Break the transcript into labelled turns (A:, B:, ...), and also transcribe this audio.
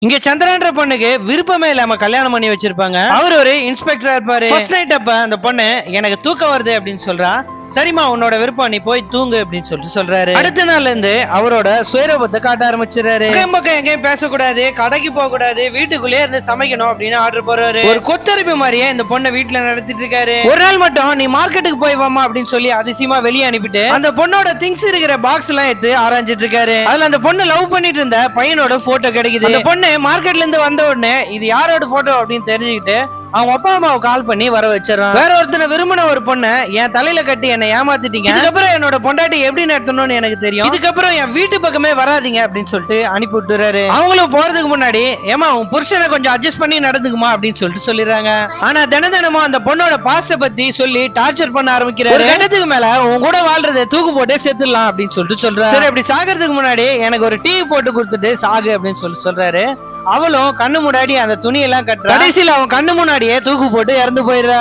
A: இங்க சந்திரன்ற பொண்ணுக்கு விருப்பமே இல்லாம கல்யாணம் பண்ணி வச்சிருப்பாங்க. அவர் ஒரு இன்ஸ்பெக்டரா இருப்பாரு. ஃபர்ஸ்ட் நைட் அப்ப அந்த பொண்ணு எனக்கு தூக்கம் வருது அப்படின்னு சொல்றா. சரிம்மா உன்னோட விருப்பம், நீ போய் தூங்கு அப்படின்னு சொல்றாரு. அடுத்த நாள்ல இருந்து அவரோட சுயரூபத்தை காட்ட ஆரம்பிச்சிடறாரு. பக்கம் எங்கேயும் பேசக்கூடாது, கடைக்கு போக கூடாது, வீட்டுக்குள்ளே இருந்து சமைக்கணும் அப்படின்னு ஆர்டர் போடுறாரு. ஒரு கொத்தரிப்பு மாதிரியே இந்த பொண்ணை வீட்டுல நடத்திட்டு இருக்காரு. ஒரு நாள் மட்டும் நீ மார்க்கெட்டுக்கு போய் வாமா அப்படின்னு சொல்லி அதிசயமா வெளியே அனுப்பிட்டு அந்த பொண்ணோட திங்ஸ் இருக்கிற பாக்ஸ் எல்லாம் எடுத்து ஆராய்ஞ்சிட்டு இருக்காரு. அதுல அந்த பொண்ணு லவ் பண்ணிட்டு இருந்த பையனோட போட்டோ கிடைக்குது. அந்த பொண்ணு மார்க்கெட்ல இருந்து வந்த உடனே இது யாரோட போட்டோ அப்படின்னு தெரிஞ்சுக்கிட்டு அவங்க அப்பா அம்மாவை கால் பண்ணி வர வச்சிடறான். வேற ஒருத்தனை விரும்பின ஒரு பொண்ணை என் தலையில கட்டி என்னை ஏமாத்திட்டீங்க, இதுக்கப்புறம் என்னோட பொண்டாட்டி எப்படி நடத்தணும்னு எனக்கு தெரியும், இதுக்கப்புறம் என் வீட்டு பக்கமே வராதீங்க அப்படின்னு சொல்லிட்டு அனுப்பி விட்டுறாரு. அவங்களும் போறதுக்கு முன்னாடி ஏமா உன் புருஷனை கொஞ்சம் அட்ஜஸ்ட் பண்ணி நடந்துக்குமா அப்படின்னு சொல்லிட்டு சொல்லிடுறாங்க. ஆனா தினமும் அந்த பொண்ணோட பாஸ்ட பத்தி சொல்லி டார்ச்சர் பண்ண ஆரம்பிக்கிறாரு. ஒரு கட்டத்துக்கு மேல உன் கூட வாழ்றதை தூக்கு போட்டு செத்துடலாம் அப்படின்னு சொல்லிட்டு சொல்றாரு. சரி அப்படி சாகிறதுக்கு முன்னாடி எனக்கு ஒரு டீ போட்டு கொடுத்துட்டு சாகு அப்படின்னு சொல்றாரு. அவளும் கண்ணு முன்னாடி அந்த துணியெல்லாம் கட்டுறா. கடைசியில் அவன் கண்ணு முன்னாடியே தூக்கு போட்டு இறந்து போயிடுறா.